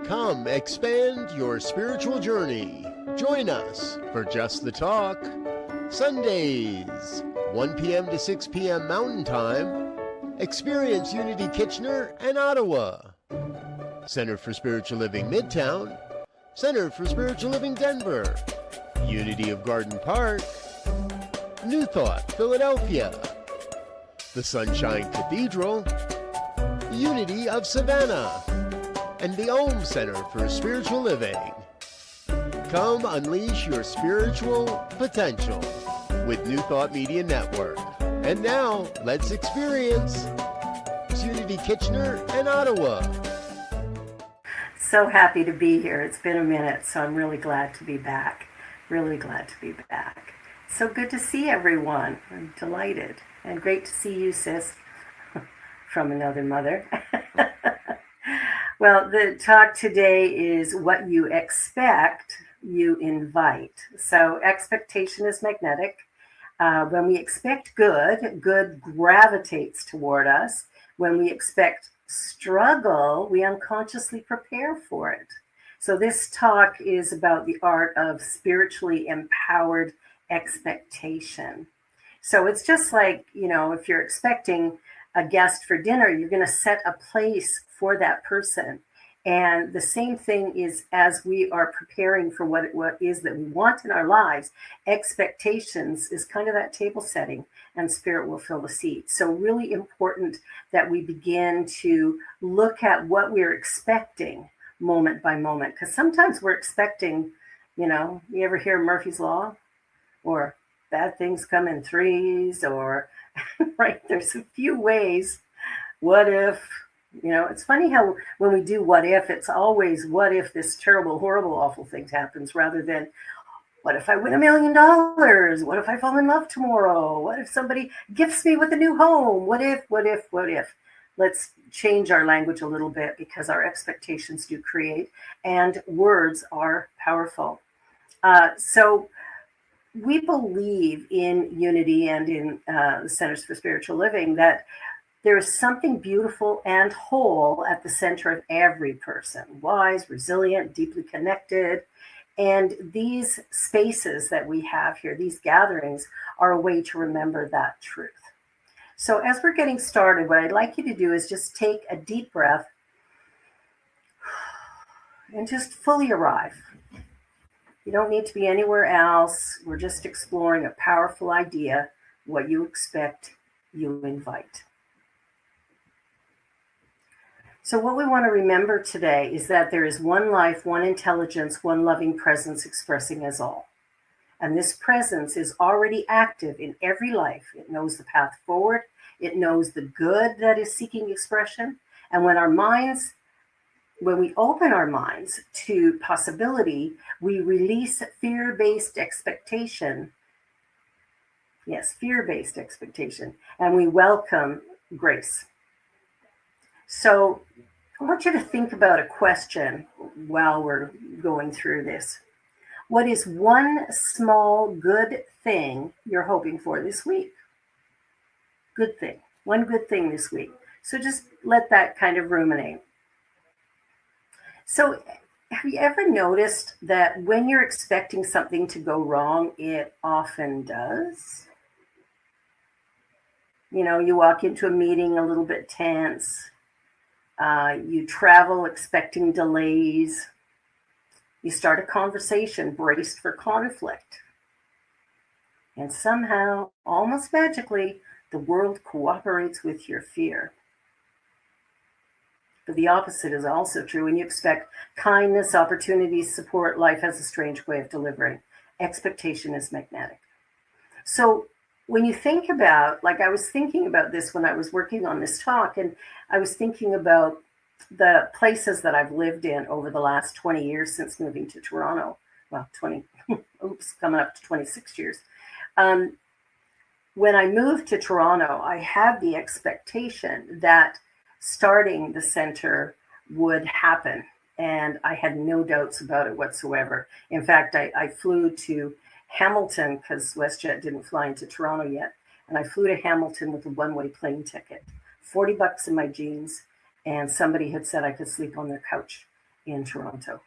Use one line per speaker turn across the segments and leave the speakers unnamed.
Come expand your spiritual journey. Join us for Just the Talk, Sundays, 1 p.m. to 6 p.m. Mountain Time. Experience Unity Kitchener and Ottawa. Center for Spiritual Living Midtown, Center for Spiritual Living Denver, Unity of Garden Park, New Thought Philadelphia, the Sunshine Cathedral, Unity of Savannah, and the Ohm Center for Spiritual Living. Come unleash your spiritual potential with New Thought Media Network. And now, let's experience Unity Kitchener and Ottawa.
So happy to be here. It's been a minute, so I'm really glad to be back. Really glad to be back. So good to see everyone. I'm delighted. And great to see you, sis, from another mother. Well, the talk today is what you expect, you invite. So expectation is magnetic. When we expect good, good gravitates toward us. When we expect struggle, we unconsciously prepare for it. So this talk is about the art of spiritually empowered expectation. So it's just like, if you're expecting a guest for dinner, you're going to set a place for that person. And the same thing is as we are preparing for what is that we want in our lives, expectations is kind of that table setting, and spirit will fill the seat. So really important that we begin to look at what we're expecting moment by moment, because sometimes we're expecting, you ever hear Murphy's Law, or bad things come in threes, or right, there's a few ways. What if, it's funny how when we do what if, it's always what if this terrible, horrible, awful thing happens, rather than what if I win $1 million? What if I fall in love tomorrow? What if somebody gifts me with a new home? What if? Let's change our language a little bit, because our expectations do create, and words are powerful. So we believe in Unity and in the Centers for Spiritual Living that there is something beautiful and whole at the center of every person, wise, resilient, deeply connected. And these spaces that we have here, these gatherings, are a way to remember that truth. So as we're getting started, what I'd like you to do is just take a deep breath and just fully arrive. You don't need to be anywhere else. We're just exploring a powerful idea. What you expect, you invite. So what we want to remember today is that there is one life, one intelligence, one loving presence expressing us all. And this presence is already active in every life. It knows the path forward. It knows the good that is seeking expression. And when we open our minds to possibility, we release fear-based expectation. Yes, fear-based expectation. And we welcome grace. So I want you to think about a question while we're going through this. What is one small good thing you're hoping for this week? Good thing. One good thing this week. So just let that kind of ruminate. So have you ever noticed that when you're expecting something to go wrong, it often does? You walk into a meeting a little bit tense. You travel expecting delays. You start a conversation braced for conflict. And somehow, almost magically, the world cooperates with your fear. But the opposite is also true. When you expect kindness, opportunities, support, life has a strange way of delivering. Expectation is magnetic. So when you think about, like I was thinking about this when I was working on this talk, and I was thinking about the places that I've lived in over the last 20 years since moving to Toronto. Well, coming up to 26 years. When I moved to Toronto, I had the expectation that starting the center would happen. And I had no doubts about it whatsoever. In fact, I flew to Hamilton because WestJet didn't fly into Toronto yet. And I flew to Hamilton with a one-way plane ticket, $40 in my jeans. And somebody had said I could sleep on their couch. in Toronto.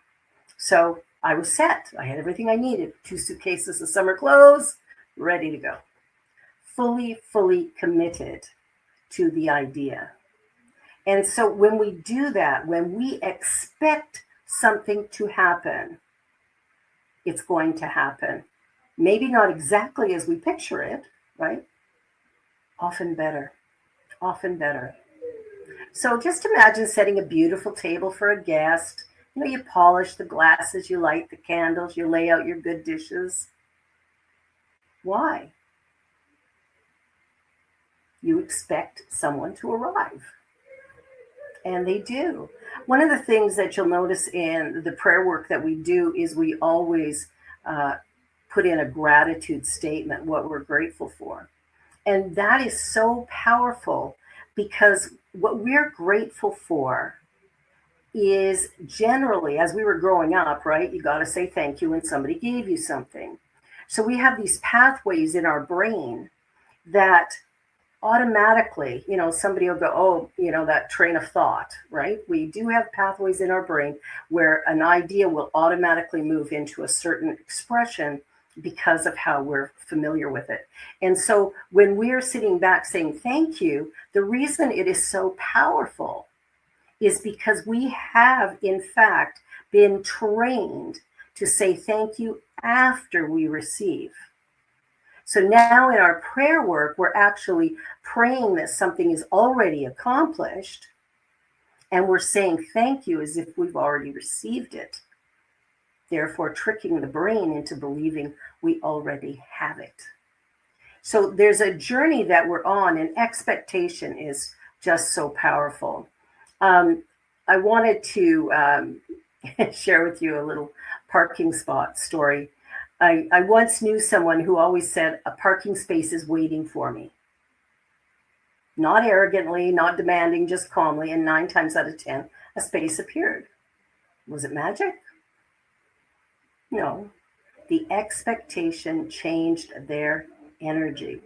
So I was set. I had everything I needed. 2 suitcases of summer clothes, ready to go. Fully committed to the idea. And so when we do that, when we expect something to happen, it's going to happen. Maybe not exactly as we picture it, right? Often better. So just imagine setting a beautiful table for a guest. You polish the glasses, you light the candles, you lay out your good dishes. Why? You expect someone to arrive. And they do. One of the things that you'll notice in the prayer work that we do is we always put in a gratitude statement, what we're grateful for. And that is so powerful because what we're grateful for is generally, as we were growing up, right, you got to say thank you when somebody gave you something. So we have these pathways in our brain that automatically, somebody will go, that train of thought, right? We do have pathways in our brain where an idea will automatically move into a certain expression because of how we're familiar with it. And so when we're sitting back saying thank you, the reason it is so powerful is because we have, in fact, been trained to say thank you after we receive. So now in our prayer work, we're actually praying that something is already accomplished, and we're saying thank you as if we've already received it, therefore tricking the brain into believing we already have it. So there's a journey that we're on, and expectation is just so powerful. I wanted to share with you a little parking spot story. I once knew someone who always said, a parking space is waiting for me. Not arrogantly, not demanding, just calmly, and 9 times out of 10, a space appeared. Was it magic? No. The expectation changed their energy.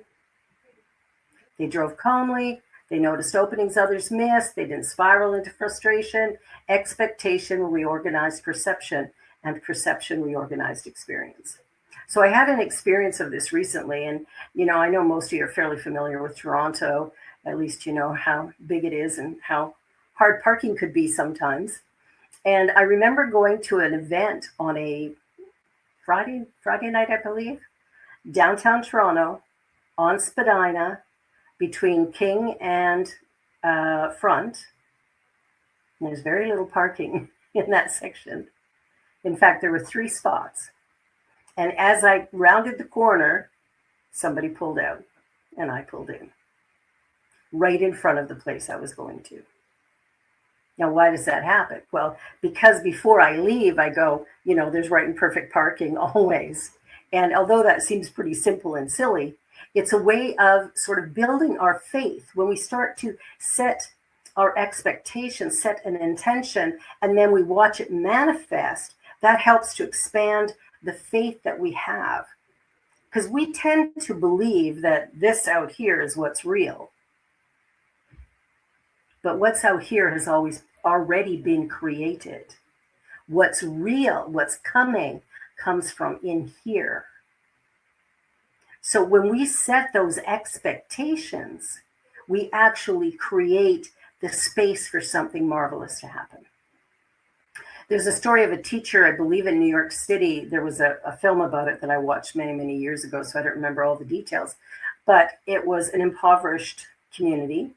They drove calmly. They noticed openings others missed. They didn't spiral into frustration. Expectation reorganized perception, and perception reorganized experience. So I had an experience of this recently, and I know most of you are fairly familiar with Toronto. At least you know how big it is and how hard parking could be sometimes. And I remember going to an event on a Friday night, I believe, downtown Toronto, on Spadina, between King and Front. And there's very little parking in that section. In fact, there were 3 spots. And as I rounded the corner, somebody pulled out and I pulled in right in front of the place I was going to. Now, why does that happen? Well, because before I leave, I go, there's right and perfect parking always. And although that seems pretty simple and silly, it's a way of sort of building our faith. When we start to set our expectations, set an intention, and then we watch it manifest, that helps to expand the faith that we have. Because we tend to believe that this out here is what's real. But what's out here has always already been created. What's real, what's coming, comes from in here. So when we set those expectations, we actually create the space for something marvelous to happen. There's a story of a teacher, I believe in New York City. There was a film about it that I watched many, many years ago, so I don't remember all the details. But it was an impoverished community,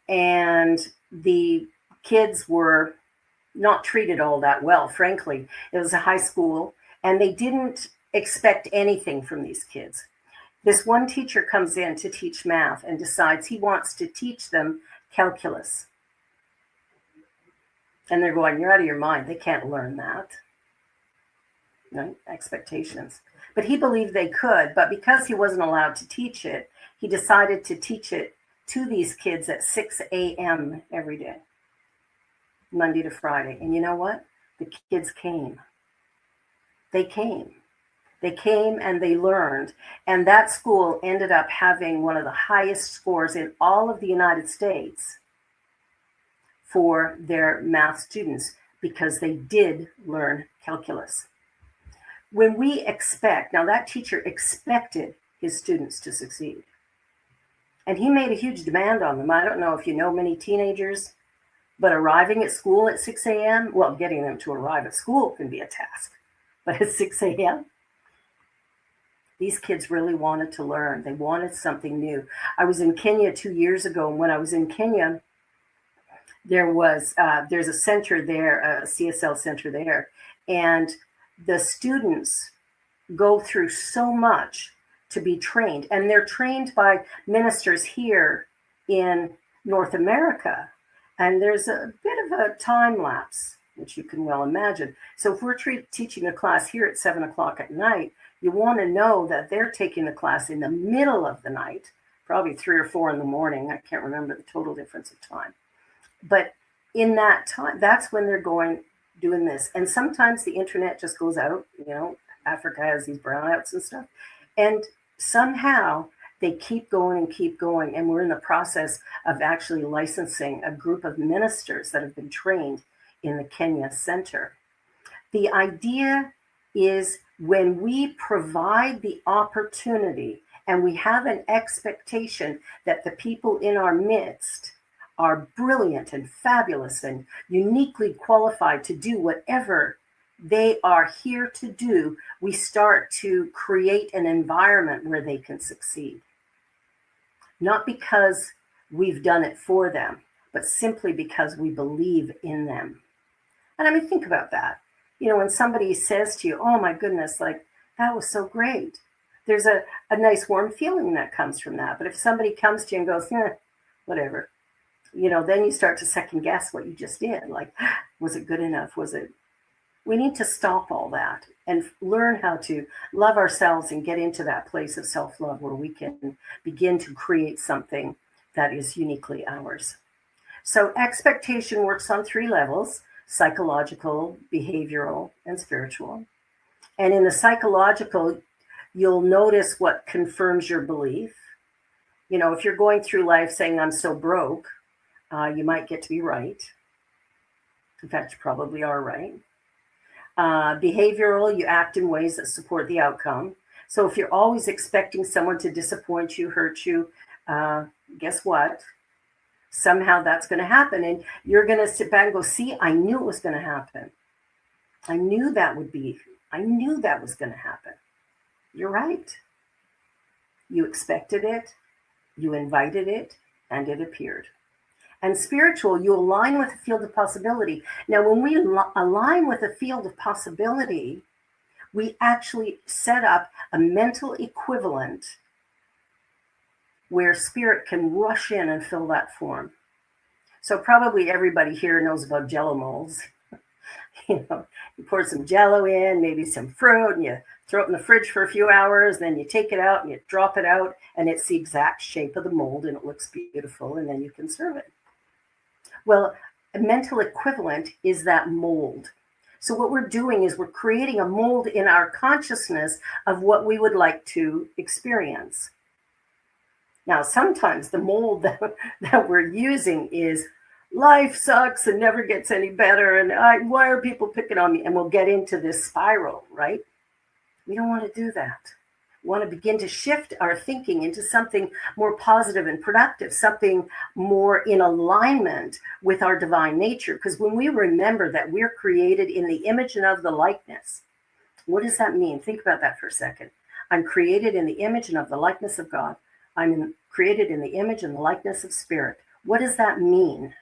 and the kids were not treated all that well, frankly. It was a high school, and they didn't expect anything from these kids. This one teacher comes in to teach math and decides he wants to teach them calculus. And they're going, you're out of your mind. They can't learn that. No expectations. But he believed they could. But because he wasn't allowed to teach it, he decided to teach it to these kids at 6 a.m. every day, Monday to Friday. And you know what? The kids came. They came. They came and they learned. And that school ended up having one of the highest scores in all of the United States for their math students, because they did learn calculus. When we expect, now that teacher expected his students to succeed. And he made a huge demand on them. I don't know if you know many teenagers, but arriving at school at 6 a.m., well, getting them to arrive at school can be a task. But at 6 a.m., these kids really wanted to learn. They wanted something new. I was in Kenya 2 years ago, and when I was in Kenya, there's a center there, a CSL center there, and the students go through so much to be trained, and they're trained by ministers here in North America, and there's a bit of a time lapse, which you can well imagine. So if we're teaching a class here at 7 o'clock at night, you want to know that they're taking the class in the middle of the night, probably 3 or 4 in the morning. I can't remember the total difference of time. But in that time, that's when they're doing this. And sometimes the internet just goes out. Africa has these brownouts and stuff. And somehow they keep going. And we're in the process of actually licensing a group of ministers that have been trained in the Kenya Center. The idea is when we provide the opportunity and we have an expectation that the people in our midst are brilliant and fabulous and uniquely qualified to do whatever they are here to do, we start to create an environment where they can succeed. Not because we've done it for them, but simply because we believe in them. And I mean, think about that. When somebody says to you, oh my goodness, like, that was so great. There's a nice warm feeling that comes from that. But if somebody comes to you and goes, whatever, then you start to second guess what you just did. Like, was it good enough? We need to stop all that and learn how to love ourselves and get into that place of self-love where we can begin to create something that is uniquely ours. So expectation works on 3 levels: psychological, behavioral, and spiritual. And in the psychological, you'll notice what confirms your belief. If you're going through life saying, I'm so broke, you might get to be right. In fact, you probably are right. Behavioral, you act in ways that support the outcome. So if you're always expecting someone to disappoint you, hurt you, guess what? Somehow that's going to happen. And you're going to sit back and go, see, I knew it was going to happen. I knew that was going to happen. You're right. You expected it, you invited it, and it appeared. And spiritual, you align with a field of possibility. Now, when we align with a field of possibility, we actually set up a mental equivalent where spirit can rush in and fill that form. So probably everybody here knows about Jell-O molds. You pour some Jell-O in, maybe some fruit, and you throw it in the fridge for a few hours, then you take it out and you drop it out, and it's the exact shape of the mold, and it looks beautiful, and then you can serve it. Well, a mental equivalent is that mold. So what we're doing is we're creating a mold in our consciousness of what we would like to experience. Now, sometimes the mold that we're using is life sucks and never gets any better, and why are people picking on me? And we'll get into this spiral, right? We don't want to do that. We want to begin to shift our thinking into something more positive and productive, something more in alignment with our divine nature. Because when we remember that we're created in the image and of the likeness, what does that mean? Think about that for a second. I'm created in the image and of the likeness of God. I'm created in the image and the likeness of Spirit. What does that mean?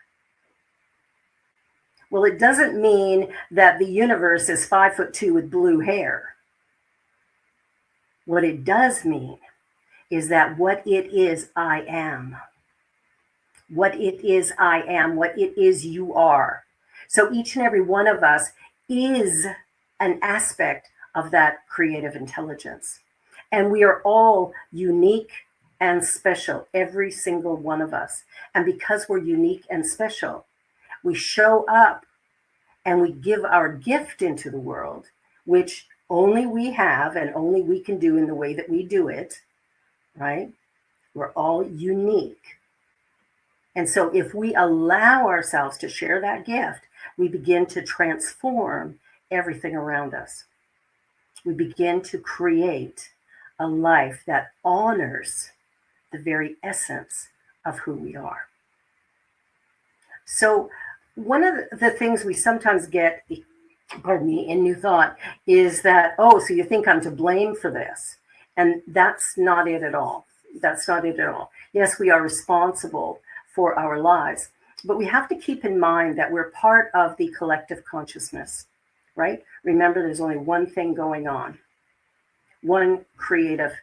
Well, it doesn't mean that the universe is 5'2" with blue hair. What it does mean is that what it is, I am. What it is, I am. What it is, you are. So each and every one of us is an aspect of that creative intelligence. And we are all unique and special, every single one of us. And because we're unique and special, we show up and we give our gift into the world, which only we have and only we can do in the way that we do it, right? We're all unique. And so if we allow ourselves to share that gift, we begin to transform everything around us. We begin to create a life that honors the very essence of who we are. So, one of the things we sometimes get, pardon me, in New Thought is that, oh, so you think I'm to blame for this? And that's not it at all. That's not it at all. Yes, we are responsible for our lives, but we have to keep in mind that we're part of the collective consciousness, right? Remember, there's only one thing going on, one creative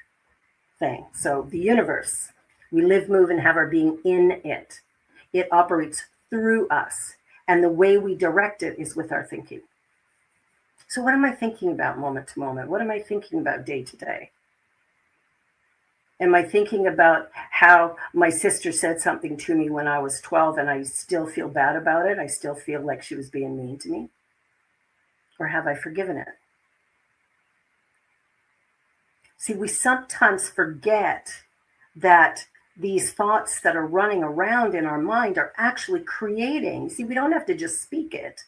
thing. So the universe, we live, move, and have our being in it. It operates through us, and the way we direct it is with our thinking. So what am I thinking about moment to moment? What am I thinking about day to day? Am I thinking about how my sister said something to me when I was 12 and I still feel bad about it? I still feel like she was being mean to me? Or have I forgiven it? See, we sometimes forget that these thoughts that are running around in our mind are actually creating. See, we don't have to just speak it.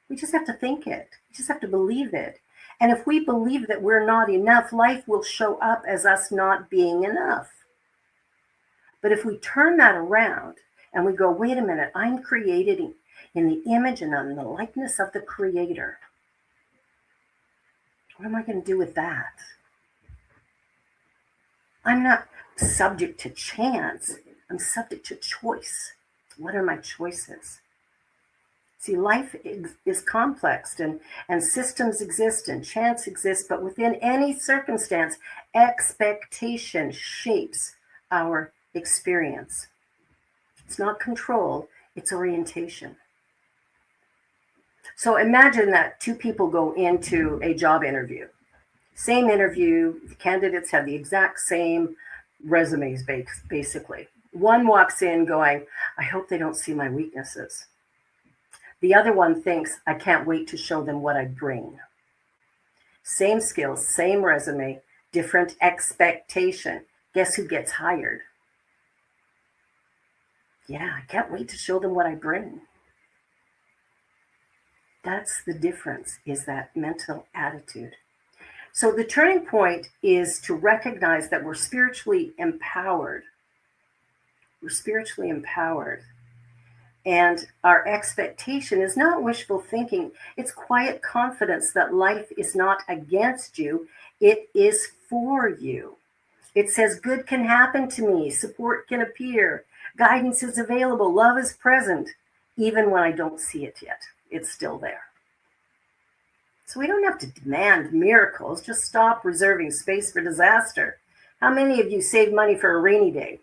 We just have to think it. We just have to believe it. And if we believe that we're not enough, life will show up as us not being enough. But if we turn that around and we go, wait a minute, I'm created in the image and in the likeness of the Creator. What am I going to do with that? I'm not subject to chance. I'm subject to choice. What are my choices? See, life is complex and systems exist and chance exists, but within any circumstance, expectation shapes our experience. It's not control, it's orientation. So imagine that two people go into a job interview. Same interview, the candidates have the exact same resumes, basically. One walks in going, I hope they don't see my weaknesses. The other one thinks, I can't wait to show them what I bring. Same skills, same resume, different expectation. Guess who gets hired? Yeah, I can't wait to show them what I bring. That's the difference, is that mental attitude. So the turning point is to recognize that we're spiritually empowered. We're spiritually empowered. And our expectation is not wishful thinking. It's quiet confidence that life is not against you. It is for you. It says good can happen to me. Support can appear. Guidance is available. Love is present. Even when I don't see it yet, it's still there. So we don't have to demand miracles. Just stop reserving space for disaster. How many of you save money for a rainy day?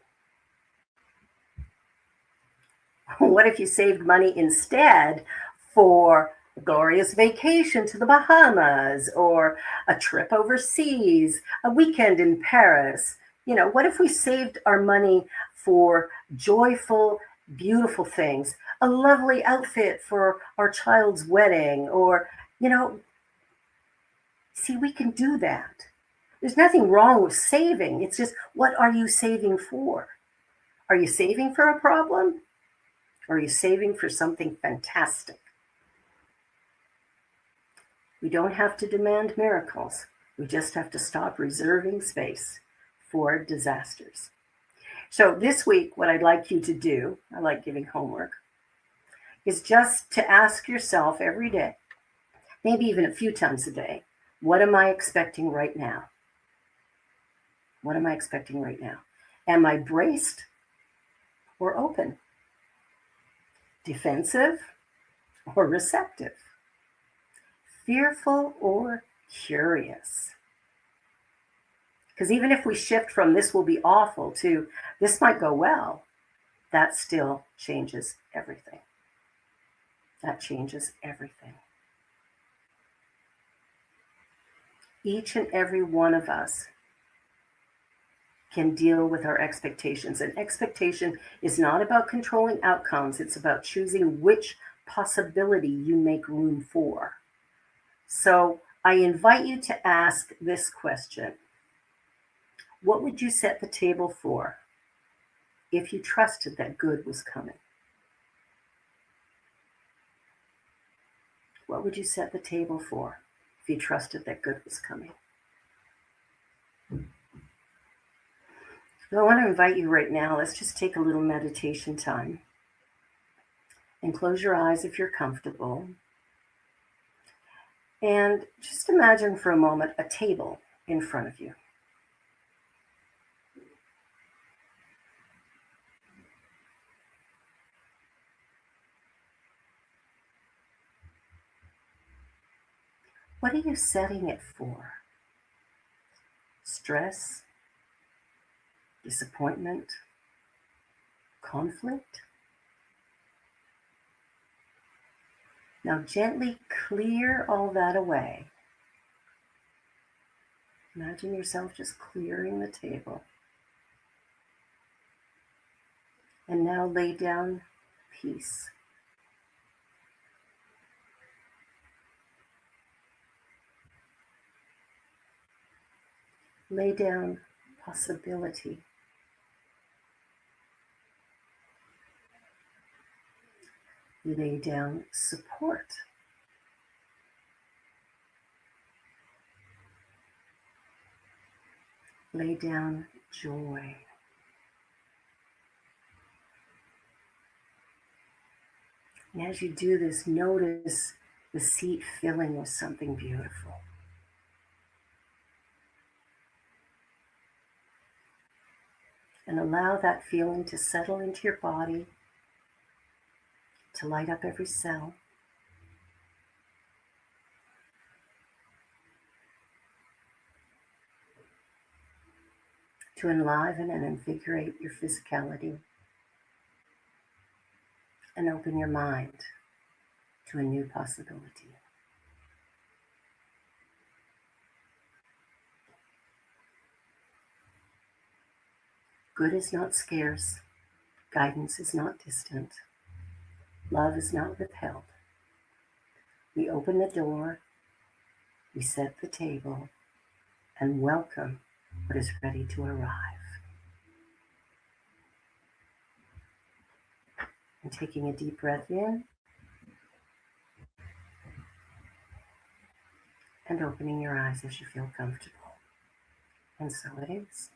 What if you saved money instead for a glorious vacation to the Bahamas or a trip overseas, a weekend in Paris? You know, what if we saved our money for joyful, beautiful things, a lovely outfit for our child's wedding, or, you know, see, we can do that. There's nothing wrong with saving. It's just, what are you saving for? Are you saving for a problem? Or are you saving for something fantastic? We don't have to demand miracles. We just have to stop reserving space for disasters. So this week, what I'd like you to do, I like giving homework, is just to ask yourself every day, maybe even a few times a day, what am I expecting right now? What am I expecting right now? Am I braced or open? Defensive or receptive? Fearful or curious? Because even if we shift from this will be awful to this might go well, that still changes everything. That changes everything. Each and every one of us can deal with our expectations. And expectation is not about controlling outcomes. It's about choosing which possibility you make room for. So I invite you to ask this question. What would you set the table for if you trusted that good was coming? What would you set the table for if you trusted that good was coming? So I want to invite you right now, let's just take a little meditation time. And close your eyes if you're comfortable. And just imagine for a moment a table in front of you. What are you setting it for? Stress? Disappointment? Conflict? Now gently clear all that away. Imagine yourself just clearing the table. And now lay down peace. Lay down possibility. Lay down support. Lay down joy. And as you do this, notice the seat filling with something beautiful. And allow that feeling to settle into your body, to light up every cell. To enliven and invigorate your physicality. And open your mind to a new possibility. Good is not scarce. Guidance is not distant. Love is not withheld. We open the door, we set the table, and welcome what is ready to arrive. And taking a deep breath in, and opening your eyes as you feel comfortable. And so it is.